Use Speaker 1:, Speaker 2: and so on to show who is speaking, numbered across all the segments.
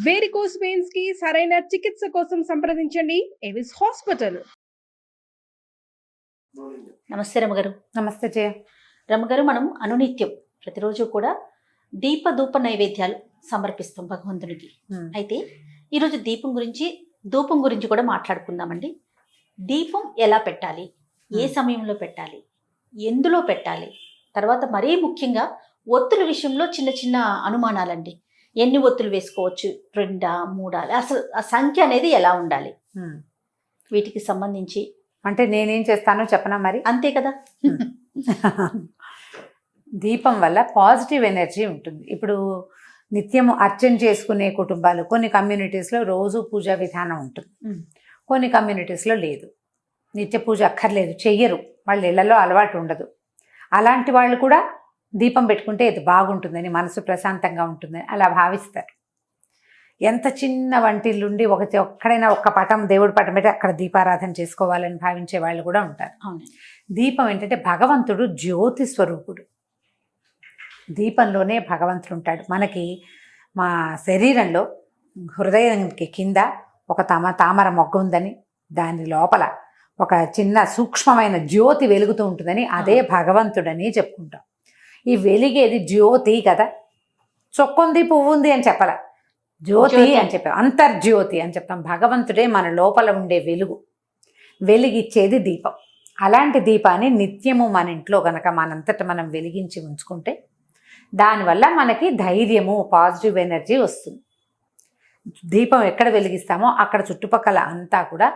Speaker 1: Varicose veins కి సరైన చికిత్స కోసం సంప్రదించండి ఎవిస్ హాస్పిటల్.
Speaker 2: నమస్తే రమగారు.
Speaker 3: నమస్తే జయ.
Speaker 2: రమగారు, మనం అనునిత్యం ప్రతిరోజు కూడా దీప ధూప నైవేద్యాలు సమర్పిస్తాం భగవంతునికి. అయితే ఈరోజు ధూపం గురించి కూడా మాట్లాడుకుందామండి. దీపం ఎలా పెట్టాలి, ఏ సమయంలో పెట్టాలి, ఎందులో పెట్టాలి, తర్వాత మరీ ముఖ్యంగా ఒత్తుల విషయంలో చిన్న చిన్న అనుమానాలండి. ఎన్ని ఒత్తులు వేసుకోవచ్చు, 2, 3, అసలు ఆ సంఖ్య అనేది ఎలా ఉండాలి, వీటికి సంబంధించి
Speaker 3: అంటే నేనేం చేస్తానో చెప్పనా మరి?
Speaker 2: అంతే కదా.
Speaker 3: దీపం వల్ల పాజిటివ్ ఎనర్జీ ఉంటుంది. ఇప్పుడు నిత్యము అర్చన చేసుకునే కుటుంబాలు కొన్ని కమ్యూనిటీస్లో రోజు పూజా విధానం ఉంటుంది, కొన్ని కమ్యూనిటీస్లో లేదు. నిత్య పూజ అక్కర్లేదు, చెయ్యరు, వాళ్ళ ఇళ్లలో అలవాటు ఉండదు. అలాంటి వాళ్ళు కూడా దీపం పెట్టుకుంటే ఇది బాగుంటుందని, మనసు ప్రశాంతంగా ఉంటుందని అలా భావిస్తారు. ఎంత చిన్న వంటిల్లుండి ఒక్కడైనా ఒక్క పటం, దేవుడి పటం పెట్టి అక్కడ దీపారాధన చేసుకోవాలని భావించే వాళ్ళు కూడా ఉంటారు. దీపం ఏంటంటే భగవంతుడు జ్యోతి స్వరూపుడు. దీపంలోనే భగవంతుడు ఉంటాడు. మనకి మా శరీరంలో హృదయానికి కింద ఒక తామర మొగ్గ ఉందని, దాని లోపల ఒక చిన్న సూక్ష్మమైన జ్యోతి వెలుగుతూ ఉంటుందని, అదే భగవంతుడని చెప్పుకుంటాం. ఈ వెలిగేది జ్యోతి కదా, చొక్కొంది పువ్వుంది అని చెప్పాల, జ్యోతి అని చెప్పాం, అంతర్జ్యోతి అని చెప్తాం. భగవంతుడే మన లోపల ఉండే వెలిగిచ్చేది దీపం. అలాంటి దీపాన్ని నిత్యము మన ఇంట్లో కనుక మనంతట మనం వెలిగించి ఉంచుకుంటే దానివల్ల మనకి ధైర్యము, పాజిటివ్ ఎనర్జీ వస్తుంది. దీపం ఎక్కడ వెలిగిస్తామో అక్కడ చుట్టుపక్కల అంతా కూడా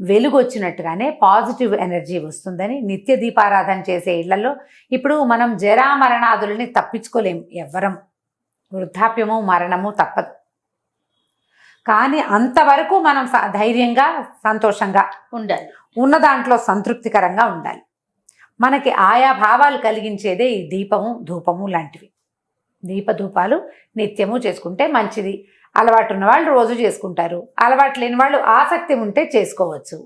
Speaker 3: వెలుగు వచ్చినట్టుగానే పాజిటివ్ ఎనర్జీ వస్తుందని, నిత్య దీపారాధన చేసే ఇళ్లలో ఇప్పుడు మనం జరామరణాదులని తప్పించుకోలేము ఎవ్వరం. వృద్ధాప్యము, మరణము తప్పదు. కానీ అంతవరకు మనం ధైర్యంగా, సంతోషంగా ఉండాలి, ఉన్న దాంట్లో సంతృప్తికరంగా ఉండాలి. మనకి ఆయా భావాలు కలిగించేదే ఈ దీపము, ధూపము లాంటివి. దీపధూపాలు నిత్యము చేసుకుంటే మంచిది. అలవాటు ఉన్న వాళ్ళు రోజు చేసుకుంటారు, అలవాటు లేని వాళ్ళు ఆసక్తి ఉంటే చేసుకోవచ్చు.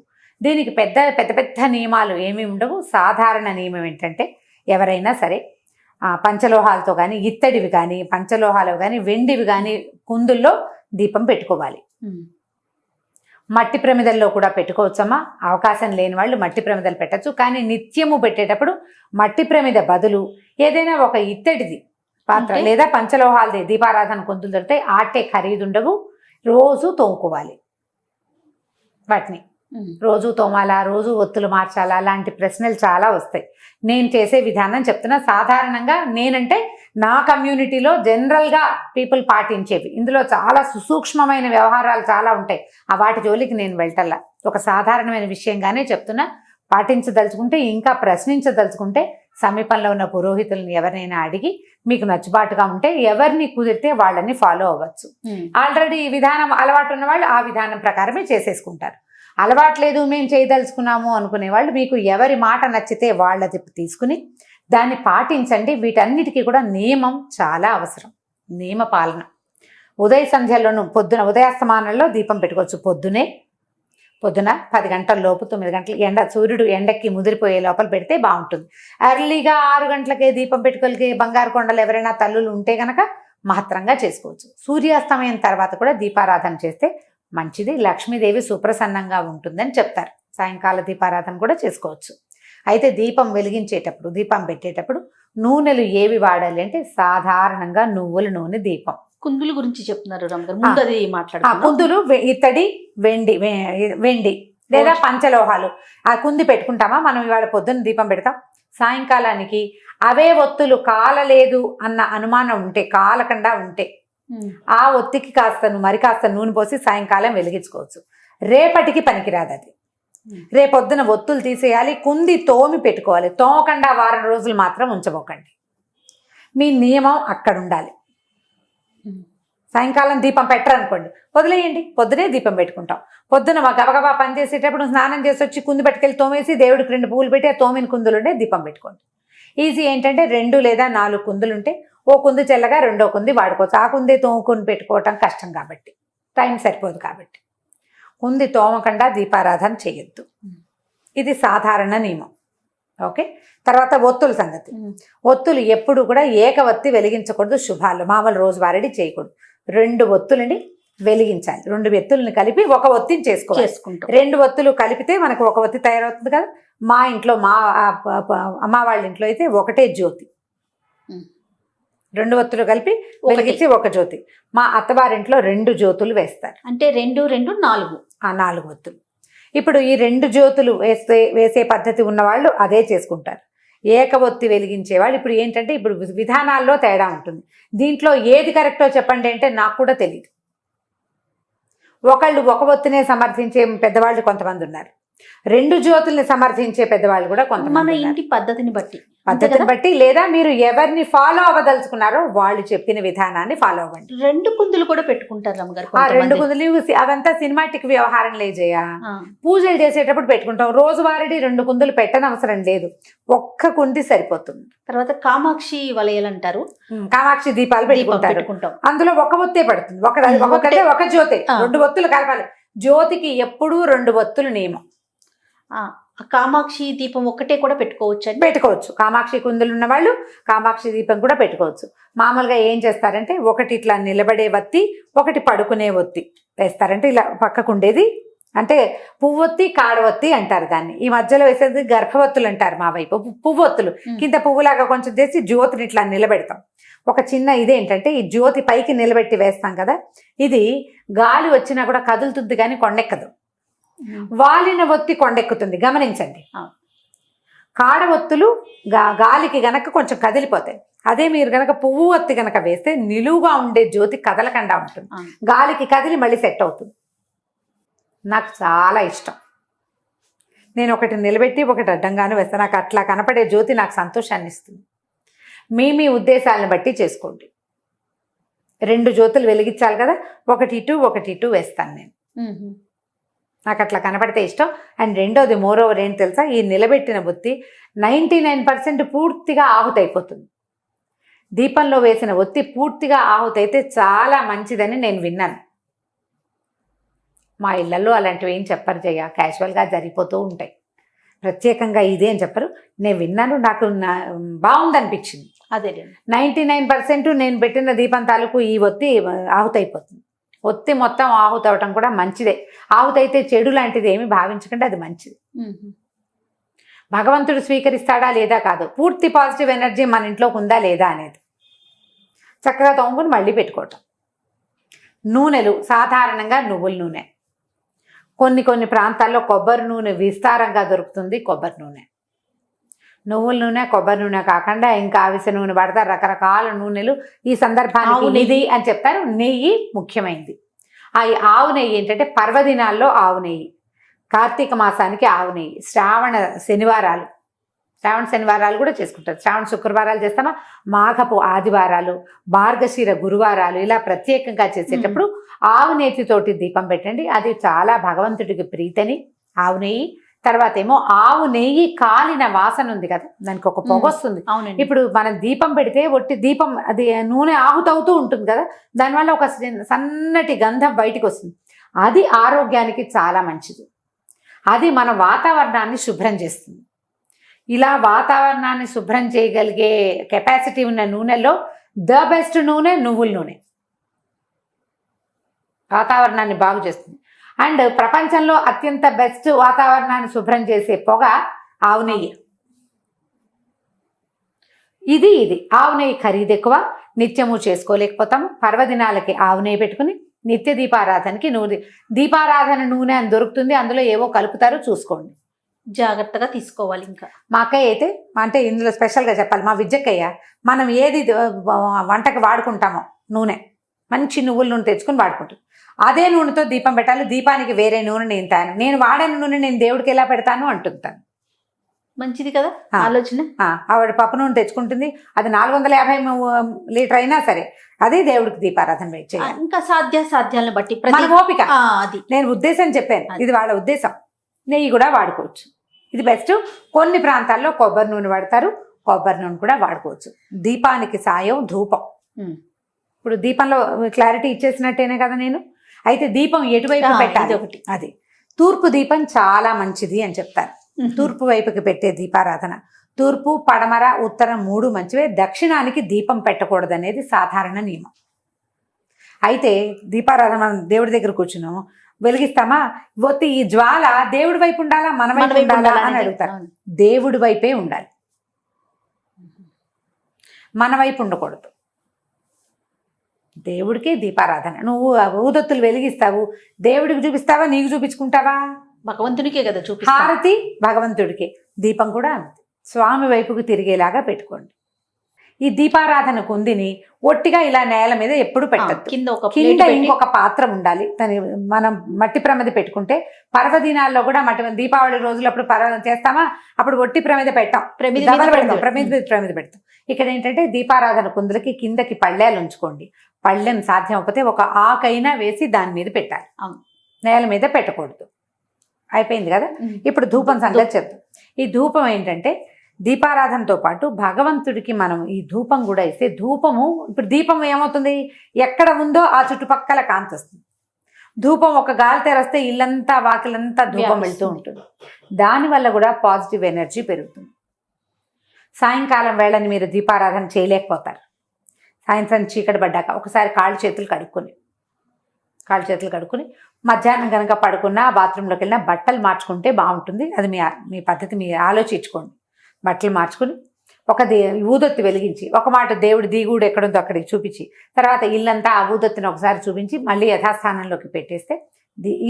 Speaker 3: దీనికి పెద్ద పెద్ద నియమాలు ఏమీ ఉండవు. సాధారణ నియమం ఏంటంటే ఎవరైనా సరే పంచలోహాలతో కానీ, ఇత్తడివి కానీ, పంచలోహాలు కానీ, వెండివి కానీ కుందుల్లో దీపం పెట్టుకోవాలి. మట్టి ప్రమిదల్లో కూడా పెట్టుకోవచ్చమ్మా. అవకాశం లేని వాళ్ళు మట్టి ప్రమిదలు పెట్టచ్చు. కానీ నిత్యము పెట్టేటప్పుడు మట్టి ప్రమిద బదులు ఏదైనా ఒక ఇత్తడిది పాత్ర లేదా పంచలోహాలది దీపారాధన కుందులు దొరికితే ఆటే ఖరీదుండవు. రోజు తోముకోవాలి. వాటిని రోజు తోమాలా, రోజు ఒత్తులు మార్చాలా, అలాంటి ప్రశ్నలు చాలా వస్తాయి. నేను చేసే విధానం చెప్తున్నా. సాధారణంగా నేనంటే నా కమ్యూనిటీలో జనరల్గా పీపుల్ పాటించేవి. ఇందులో చాలా సుసూక్ష్మమైన వ్యవహారాలు చాలా ఉంటాయి. ఆ వాటి జోలికి నేను వెళ్ళటల్లా. ఒక సాధారణమైన విషయంగానే చెప్తున్నా. పాటించదలుచుకుంటే, ఇంకా ప్రశ్నించదలుచుకుంటే సమీపంలో ఉన్న పురోహితులను ఎవరినైనా అడిగి మీకు నచ్చుబాటుగా ఉంటే ఎవరిని కుదిరితే వాళ్ళని ఫాలో అవ్వచ్చు. ఆల్రెడీ ఈ విధానం అలవాటు ఉన్న వాళ్ళు ఆ విధానం ప్రకారమే చేసేసుకుంటారు. అలవాటు లేదు, మేము చేయదలుచుకున్నాము అనుకునే వాళ్ళు మీకు ఎవరి మాట నచ్చితే వాళ్ళది తీసుకుని దాన్ని పాటించండి. వీటన్నిటికీ కూడా నియమం చాలా అవసరం. నియమ పాలన. ఉదయ సంధ్యలోను, పొద్దున ఉదయాస్తమానంలో దీపం పెట్టుకోవచ్చు. పొద్దున 10 గంటల లోపు, 9 గంటలు సూర్యుడు ఎండకి ముదిరిపోయే లోపల పెడితే బాగుంటుంది. ఎర్లీగా 6 గంటలకే దీపం పెట్టుకోలికి బంగారు కొండలు ఎవరైనా తల్లులు ఉంటే కనుక మహత్తరంగా చేసుకోవచ్చు. సూర్యాస్తమయం తర్వాత కూడా దీపారాధన చేస్తే మంచిది. లక్ష్మీదేవి సుప్రసన్నంగా ఉంటుందని చెప్తారు. సాయంకాల దీపారాధన కూడా చేసుకోవచ్చు. అయితే దీపం వెలిగించేటప్పుడు, దీపం పెట్టేటప్పుడు నూనెలు ఏవి వాడాలి అంటే సాధారణంగా నువ్వుల నూనె దీపం.
Speaker 2: కుందుల గురించి చెప్తున్నారు రమగారు, ముందు అది మాట్లాడుతున్నాం.
Speaker 3: కుందులు ఇత్తడి, వెండి లేదా పంచలోహాలు. ఆ కుంది పెట్టుకుంటామా మనం? ఇవాళ పొద్దున్న దీపం పెడతాం, సాయంకాలానికి అవే ఒత్తులు కాలలేదు అన్న అనుమానం ఉంటే, కాలకుండా ఉంటే ఆ ఒత్తికి కాస్త నూనె పోసి సాయంకాలం వెలిగించుకోవచ్చు. రేపటికి పనికిరాదు అది. రేపొద్దున ఒత్తులు తీసేయాలి. కుంది తోమి పెట్టుకోవాలి. తోమకుండా వారం రోజులు మాత్రం ఉంచబోకండి. మీ నియమం అక్కడ ఉండాలి. సాయంకాలం దీపం పెట్టరనుకోండి, వదిలేయండి. పొద్దునే దీపం పెట్టుకుంటాం. పొద్దున గబగబా పని చేసేటప్పుడు స్నానం చేసి వచ్చి కుంది పట్టుకెళ్ళి తోమేసి దేవుడికి 2 పువ్వులు పెట్టి ఆ తోమిన కుందులుంటే దీపం పెట్టుకోండి. ఈజీ ఏంటంటే 2 లేదా 4 కుందులుంటే ఓ కుంది చెల్లగా రెండో కుంది వాడుకోవచ్చు. ఆ కుంది తోముకొని పెట్టుకోవటం కష్టం కాబట్టి, టైం సరిపోదు కాబట్టి కుంది తోమకుండా దీపారాధన చేయొద్దు. ఇది సాధారణ నియమం. ఓకే. తర్వాత ఒత్తుల సంగతి. ఒత్తులు ఎప్పుడు కూడా ఏకవత్తి వెలిగించకూడదు. శుభాలు మామూలు రోజువారీ చేయకూడదు. 2 ఒత్తులండి వెలిగించాలి. 2 ఒత్తుల్ని కలిపి ఒక ఒత్తిని చేసుకోవాలి.
Speaker 2: చేసుకుంటాం.
Speaker 3: 2 ఒత్తులు కలిపితే మనకు ఒక ఒత్తి తయారవుతుంది కదా. మా ఇంట్లో అమ్మ వాళ్ళ ఇంట్లో అయితే ఒకటే జ్యోతి, 2 ఒత్తులు కలిపి వెలిగించి ఒక జ్యోతి. మా అత్తవారింట్లో 2 జ్యోతులు వేస్తారు.
Speaker 2: అంటే 2 2 4
Speaker 3: 4 ఒత్తులు. ఇప్పుడు ఈ 2 జ్యోతులు వేసే పద్ధతి ఉన్నవాళ్ళు అదే చేసుకుంటారు. ఏక ఒత్తి వెలిగించే వాళ్ళు ఇప్పుడు ఏంటంటే ఇప్పుడు విధానాల్లో తేడా ఉంటుంది. దీంట్లో ఏది కరెక్టో చెప్పండి అంటే నాకు కూడా తెలియదు. ఒకళ్ళు ఒక ఒత్తినే సమర్థించే పెద్దవాళ్ళు కొంతమంది ఉన్నారు, 2 జ్యోతుల్ని సమర్థించే పెద్దవాళ్ళు కూడా కొంతమంది.
Speaker 2: మన ఇంటి పద్ధతిని
Speaker 3: బట్టి లేదా మీరు ఎవరిని ఫాలో అవ్వదలుచుకున్నారో వాళ్ళు చెప్పిన విధానాన్ని ఫాలో అవ్వండి.
Speaker 2: 2 కుందులు కూడా పెట్టుకుంటారు రమ్మగారు.
Speaker 3: ఆ 2 కుందులు అవంతా సినిమాటిక్ వ్యవహారం లేజేయ. పూజలు చేసేటప్పుడు పెట్టుకుంటాం. రోజువారీ 2 కుందులు పెట్టనవసరం లేదు, ఒక్క కుంది సరిపోతుంది.
Speaker 2: తర్వాత కామాక్షి వలయాలు అంటారు,
Speaker 3: కామాక్షి దీపాలు పెట్టుకుంటారు. అందులో ఒక ఒత్తే పడుతుంది. ఒక జ్యోతి, 2 ఒత్తులు కలపాలి. జ్యోతికి ఎప్పుడూ 2 ఒత్తులు నియమం.
Speaker 2: కామాక్షి దీపం ఒక్కటే కూడా
Speaker 3: పెట్టుకోవచ్చు. కామాక్షి కుందులు ఉన్న వాళ్ళు కామాక్షి దీపం కూడా పెట్టుకోవచ్చు. మామూలుగా ఏం చేస్తారంటే ఒకటి ఇట్లా నిలబడే ఒత్తి, ఒకటి పడుకునే ఒత్తి వేస్తారంటే ఇలా పక్కకు ఉండేది అంటే పువ్వొత్తి కాడవొత్తి అంటారు దాన్ని. ఈ మధ్యలో వేసేది గర్భవత్తులు అంటారు మా వైపు. పువ్వొత్తులు కింద పువ్వులాగా కొంచెం చేసి జ్యోతిని ఇట్లా నిలబెడతాం. ఒక చిన్న ఇదేంటంటే ఈ జ్యోతి పైకి నిలబెట్టి వేస్తాం కదా, ఇది గాలి వచ్చినా కూడా కదులుతుంది కానీ కొండెక్కదు. వాలిన ఒత్తి కొండెక్కుతుంది, గమనించండి. కాడ ఒత్తులు గాలికి గనక కొంచెం కదిలిపోతాయి. అదే మీరు గనక పువ్వు ఒత్తి గనక వేస్తే నిలువుగా ఉండే జ్యోతి కదలకుండా ఉంటుంది, గాలికి కదిలి మళ్ళీ సెట్ అవుతుంది. నాకు చాలా ఇష్టం. నేను ఒకటి నిలబెట్టి ఒకటి అడ్డంగాను వేస్తాను. నాకు అట్లా కనపడే జ్యోతి నాకు సంతోషాన్ని ఇస్తుంది. మీ ఉద్దేశాలను బట్టి చేసుకోండి. 2 జ్యోతులు వెలిగించాలి కదా, ఒకటి ఇటు వేస్తాను నేను. నాకు అట్లా కనపడితే ఇష్టం. అండ్ రెండోది మోరోవర్ ఏంటి తెలుసా, ఈ నిలబెట్టిన ఒత్తి 99% పూర్తిగా ఆహుతైపోతుంది. దీపంలో వేసిన ఒత్తి పూర్తిగా ఆహుతైతే చాలా మంచిదని నేను విన్నాను. మా ఇళ్లలో అలాంటివి ఏం చెప్పరు జయ, క్యాజువల్గా జరిగిపోతూ ఉంటాయి. ప్రత్యేకంగా ఇదే అని చెప్పరు. నేను విన్నాను, నాకు బాగుందనిపించింది.
Speaker 2: అదే
Speaker 3: 99% నేను పెట్టిన దీపం తాలూకు ఈ ఒత్తి ఆహుతైపోతుంది. ఒత్తి మొత్తం ఆహుతవటం కూడా మంచిదే. ఆహుతైతే చెడు లాంటిది ఏమి భావించకండి, అది మంచిది. భగవంతుడు స్వీకరిస్తాడా లేదా కాదు, పూర్తి పాజిటివ్ ఎనర్జీ మన ఇంట్లోకి ఉందా లేదా అనేది చక్కగా తోముకుని మళ్ళీ పెట్టుకోవటం. నూనెలు సాధారణంగా నువ్వుల నూనె, కొన్ని ప్రాంతాల్లో కొబ్బరి నూనె విస్తారంగా దొరుకుతుంది. కొబ్బరి నూనె, నువ్వుల నూనె, కొబ్బరి నూనె కాకుండా ఇంకా అవిసె నూనె పడతారు, రకరకాల నూనెలు. ఈ సందర్భానికి ఇది అని చెప్తారు. నెయ్యి ముఖ్యమైనది. ఆ ఆవు నెయ్యి ఏంటంటే పర్వదినాల్లో ఆవు నెయ్యి, కార్తీక మాసానికి ఆవు నెయ్యి, శ్రావణ శనివారాలు కూడా చేసుకుంటారు. శ్రావణ శుక్రవారాలు చేస్తామా, మాఘపు ఆదివారాలు, మార్గశిర గురువారాలు ఇలా ప్రత్యేకంగా చేసేటప్పుడు ఆవు నేతితోటి దీపం పెట్టండి. అది చాలా భగవంతుడికి ప్రీతని. ఆవు నెయ్యి తర్వాత ఏమో ఆవు నెయ్యి కాలిన వాసన ఉంది కదా, దానికి ఒక పొగ వస్తుంది. ఇప్పుడు మనం దీపం పెడితే ఒట్టి దీపం అది నూనె ఆహుతవుతూ ఉంటుంది కదా, దానివల్ల ఒక సన్నటి గంధం బయటికి వస్తుంది. అది ఆరోగ్యానికి చాలా మంచిది. అది మన వాతావరణాన్ని శుభ్రం చేస్తుంది. ఇలా వాతావరణాన్ని శుభ్రం చేయగలిగే కెపాసిటీ ఉన్న నూనెలో ద బెస్ట్ నూనె నువ్వుల నూనె. వాతావరణాన్ని బాగు చేస్తుంది. అండ్ ప్రపంచంలో అత్యంత బెస్ట్ వాతావరణాన్ని శుభ్రం చేసే పొగ ఆవు నెయ్యి. ఇది ఆవు నెయ్యి ఖరీదు ఎక్కువ, నిత్యము చేసుకోలేకపోతాము. పర్వదినాలకి ఆవు నెయ్యి పెట్టుకుని నిత్య దీపారాధనకి దీపారాధన నూనె అని దొరుకుతుంది, అందులో ఏవో కలుపుతారో చూసుకోండి,
Speaker 2: జాగ్రత్తగా తీసుకోవాలి. ఇంకా
Speaker 3: మా అక్కయ్య అయితే అంటే ఇందులో స్పెషల్గా చెప్పాలి, మా విద్యక్కయ్య మనం ఏది వంటకు వాడుకుంటామో నూనె మంచి నువ్వుల నూనె తెచ్చుకుని వాడుకుంటాం. అదే నూనెతో దీపం పెట్టాలి. దీపానికి వేరే నూనె నేను వాడిన నూనె నేను దేవుడికి ఎలా పెడతాను అంటుంటాను.
Speaker 2: మంచిది కదా ఆలోచన.
Speaker 3: ఆవిడ పప్పు నూనె తెచ్చుకుంటుంది, అది 450 లీటర్ అయినా సరే అదే దేవుడికి దీపారాధన చేయాలి.
Speaker 2: ఇంకా సాధ్యాలను బట్టి
Speaker 3: మన ఓపిక. అది నేను ఉద్దేశం చెప్పాను, ఇది వాళ్ళ ఉద్దేశం. నెయ్యి కూడా వాడుకోవచ్చు, ఇది బెస్ట్. కొన్ని ప్రాంతాల్లో కొబ్బరి నూనె వాడతారు, కొబ్బరి నూనె కూడా వాడుకోవచ్చు. దీపానికి సాయం ధూపం. ఇప్పుడు దీపంలో క్లారిటీ ఇచ్చేసినట్టేనే కదా నేను. అయితే దీపం ఎటువైపు పెట్టాలి ఒకటి, అది తూర్పు దీపం చాలా మంచిది అని చెప్తారు. తూర్పు వైపుకి పెట్టే దీపారాధన. తూర్పు, పడమర, ఉత్తరం 3 మంచివే. దక్షిణానికి దీపం పెట్టకూడదు అనేది సాధారణ నియమం. అయితే దీపారాధన మనం దేవుడి దగ్గర కూర్చున్నాం, వెలిగిస్తామా, ఒత్తి ఈ జ్వాల దేవుడి వైపు ఉండాలా మన వైపు ఉండాలా అని అడుగుతారు. దేవుడి వైపే ఉండాలి, మన వైపు ఉండకూడదు. దేవుడికి దీపారాధన. నువ్వు ఊదొత్తులు వెలిగిస్తావు, దేవుడికి చూపిస్తావా, నీకు చూపించుకుంటావా?
Speaker 2: భగవంతునికే కదా
Speaker 3: హారతి భగవంతుడికి, దీపం కూడా అంతే స్వామి వైపుకు తిరిగేలాగా పెట్టుకోండి. ఈ దీపారాధన కుందిని ఒట్టిగా ఇలా నేల మీద ఎప్పుడు పెట్టద్దు. కింద ఇంకొక పాత్ర ఉండాలి. మనం మట్టి ప్రమిద పెట్టుకుంటే పర్వదినాల్లో కూడా దీపావళి రోజులప్పుడు చేస్తామా, అప్పుడు ఒట్టి ప్రమిద పెట్టాం, ప్రమిద పెడతాం. ఇక్కడ ఏంటంటే దీపారాధన కుందులకి కిందకి పళ్ళేలు ఉంచుకోండి. పళ్ళెం సాధ్యం అయిపోతే ఒక ఆకైనా వేసి దాని మీద పెట్టాలి, నేల మీద పెట్టకూడదు. అయిపోయింది కదా. ఇప్పుడు ధూపం సంగతి చెప్తాం. ఈ ధూపం ఏంటంటే దీపారాధనతో పాటు భగవంతుడికి మనం ఈ ధూపం కూడా ఇస్తే, ధూపము ఇప్పుడు దీపం ఏమవుతుంది, ఎక్కడ ఉందో ఆ చుట్టుపక్కల కాంతి వస్తుంది. ధూపం ఒక గాలి తెరస్తే ఇల్లంతా వాకిలంతా ధూపం వెళ్తూ ఉంటుంది. దానివల్ల కూడా పాజిటివ్ ఎనర్జీ పెరుగుతుంది. సాయంకాలం వేళని మీరు దీపారాధన చేయలేకపోతారు. సాయంత్రం చీకటి పడ్డాక ఒకసారి కాళ్ళు చేతులు కడుక్కుని మధ్యాహ్నం కనుక పడుకున్నా, బాత్రూంలోకి వెళ్ళినా బట్టలు మార్చుకుంటే బాగుంటుంది. అది మీ పద్ధతి మీరు ఆలోచించుకోండి. బట్టలు మార్చుకుని ఒక ఊదొత్తి వెలిగించి, ఒక మాట దేవుడి దిగుడు ఎక్కడుందో అక్కడికి చూపించి, తర్వాత ఇల్లంతా ఆ ఊదొత్తిని ఒకసారి చూపించి మళ్ళీ యథాస్థానంలోకి పెట్టేస్తే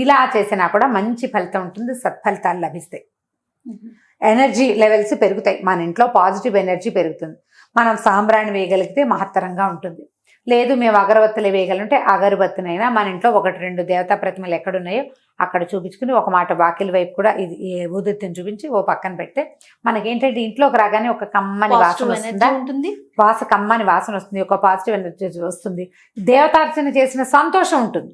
Speaker 3: ఇలా చేసినా కూడా మంచి ఫలితం ఉంటుంది, సత్ఫలితాలు లభిస్తాయి. ఎనర్జీ లెవెల్స్ పెరుగుతాయి, మన ఇంట్లో పాజిటివ్ ఎనర్జీ పెరుగుతుంది. మనం సాంబ్రాణి వేయగలిగితే మహత్తరంగా ఉంటుంది. లేదు మేము అగరబత్తులు వేయగలంటే అగరబత్తినైనా మన ఇంట్లో 1-2 దేవతా ప్రతిమలు ఎక్కడున్నాయో అక్కడ చూపించుకుని ఒక మాట వాకిలి వైపు కూడా ఇది ఊదొత్తిని చూపించి ఓ పక్కన పెడితే మనకేంటంటే ఇంట్లోకి రాగానే ఒక కమ్మని వాసన ఉంటుంది, కమ్మని వాసన వస్తుంది, ఒక పాజిటివ్ ఎనర్జీ వస్తుంది, దేవతార్చన చేసిన సంతోషం ఉంటుంది.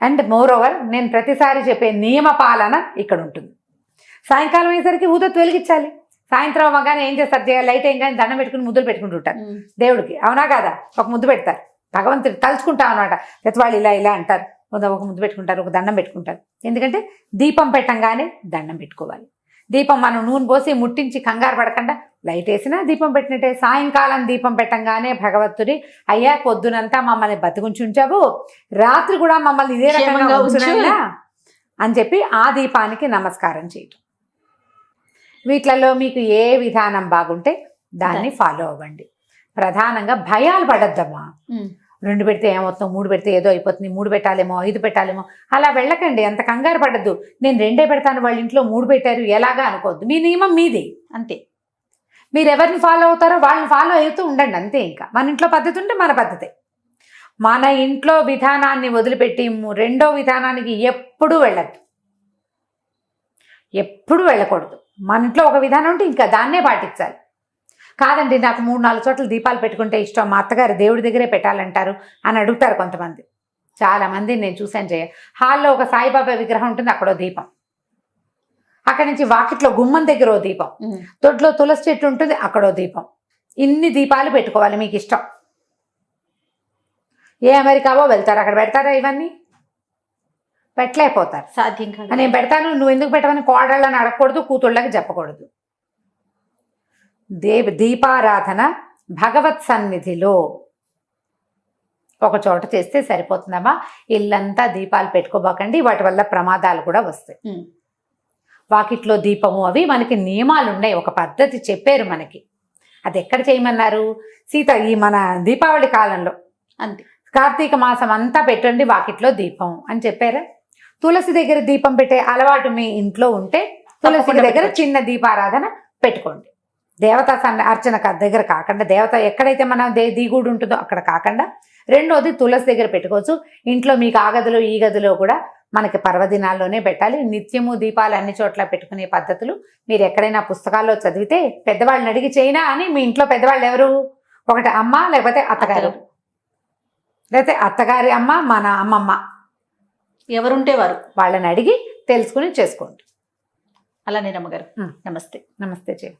Speaker 3: అండ్ మోర్ ఓవర్ నేను ప్రతిసారి చెప్పే నియమ పాలన ఇక్కడ ఉంటుంది. సాయంకాలం అయ్యేసరికి ఊదొత్తి వెలిగించాలి. సాయంత్రం అవ్వగానే ఏం చేస్తారు, లైట్ ఏం కానీ దండం పెట్టుకుని ముద్దులు పెట్టుకుంటుంటారు దేవుడికి, అవునా కాదా? ఒక ముద్దు పెడతారు, భగవంతుడు తలుచుకుంటాం అనమాట. వాళ్ళు ఇలా అంటారు, ఒక ముద్దు పెట్టుకుంటారు, ఒక దండం పెట్టుకుంటారు. ఎందుకంటే దీపం పెట్టంగానే దండం పెట్టుకోవాలి. దీపం మనం నూనె పోసి ముట్టించి కంగారు పడకుండా లైట్ వేసినా దీపం పెట్టినట్టే. సాయంకాలం దీపం పెట్టంగానే భగవంతుడి, అయ్యా పొద్దునంతా మమ్మల్ని బతికుంచుంచావు, రాత్రి కూడా మమ్మల్ని ఇదే రకంగా ఉంచునైనా అని చెప్పి ఆ దీపానికి నమస్కారం చేయటం. వీటిలలో మీకు ఏ విధానం బాగుంటే దాన్ని ఫాలో అవ్వండి. ప్రధానంగా భయాలు పడద్దమ్మా. 2 పెడితే ఏమవుతుందో, 3 పెడితే ఏదో అయిపోతుంది, 3 పెట్టాలేమో 5 పెట్టాలేమో అలా వెళ్ళకండి. అంత కంగారు పడద్దు. నేను 2 పెడతాను, వాళ్ళ ఇంట్లో 3 పెట్టారు ఎలాగా అనుకోవద్దు. మీ నియమం మీది అంతే. మీరు ఎవరిని ఫాలో అవుతారో వాళ్ళని ఫాలో అవుతూ ఉండండి అంతే. ఇంకా మన ఇంట్లో పద్ధతి ఉంటే మన పద్ధతే. మన ఇంట్లో విధానాన్ని వదిలిపెట్టి రెండో విధానానికి ఎప్పుడూ వెళ్ళద్దు, ఎప్పుడు వెళ్ళకూడదు. మన ఇంట్లో ఒక విధానం ఉంటే ఇంకా దాన్నే పాటించాలి. కాదండి నాకు 3-4 చోట్ల దీపాలు పెట్టుకుంటే ఇష్టం, మా అత్తగారు దేవుడి దగ్గరే పెట్టాలంటారు అని అడుగుతారు కొంతమంది. చాలామంది నేను చూశాను. హాల్లో ఒక సాయిబాబా విగ్రహం ఉంటుంది, అక్కడో దీపం. అక్కడి నుంచి వాకిట్లో గుమ్మం దగ్గర ఓ దీపం, దొడ్లో తులసి చెట్టు ఉంటుంది, అక్కడో దీపం. ఇన్ని దీపాలు పెట్టుకోవాలి మీకు ఇష్టం. ఏ అమెరికావో వెళ్తారు, అక్కడ పెడతారా ఇవన్నీ? పెట్టలేకపోతారు. సాధ్యం కాదు. నేను పెడతాను, నువ్వు ఎందుకు పెట్టమని కోడళ్ళని అడగకూడదు, కూతుళ్ళకి చెప్పకూడదు. దీపారాధన భగవత్ సన్నిధిలో ఒక చోట చేస్తే సరిపోతుందమ్మా. ఇల్లంతా దీపాలు పెట్టుకోబాకండి, వాటి వల్ల ప్రమాదాలు కూడా వస్తాయి. వాకిట్లో దీపము అవి మనకి నియమాలు ఉన్నాయి, ఒక పద్ధతి చెప్పారు మనకి. అది ఎక్కడ చేయమన్నారు? ఈ మన దీపావళి కాలంలో అంతే, కార్తీక మాసం అంతా పెట్టండి వాకిట్లో దీపం అని చెప్పారా? తులసి దగ్గర దీపం పెట్టే అలవాటు మీ ఇంట్లో ఉంటే తులసి దగ్గర చిన్న దీపారాధన పెట్టుకోండి. దేవతా అర్చన దగ్గర కాకుండా, దేవత ఎక్కడైతే మన దిగుడు ఉంటుందో అక్కడ కాకుండా, రెండోది తులసి దగ్గర పెట్టుకోవచ్చు. ఇంట్లో మీకు ఆ గదిలో ఈ గదిలో కూడా మనకి పర్వదినాల్లోనే పెట్టాలి. నిత్యము దీపాలు అన్ని చోట్ల పెట్టుకునే పద్ధతులు మీరు ఎక్కడైనా పుస్తకాల్లో చదివితే పెద్దవాళ్ళని అడిగి చేయనా అని. మీ ఇంట్లో పెద్దవాళ్ళు ఎవరు? ఒకటి అమ్మ, లేకపోతే అత్తగారు, లేకపోతే అత్తగారి అమ్మ, మన అమ్మమ్మ, ఎవరుంటే వారు వాళ్ళని అడిగి తెలుసుకుని చేసుకోండి. అలానే రమ్మగారు నమస్తే. నమస్తే చెయ్యి.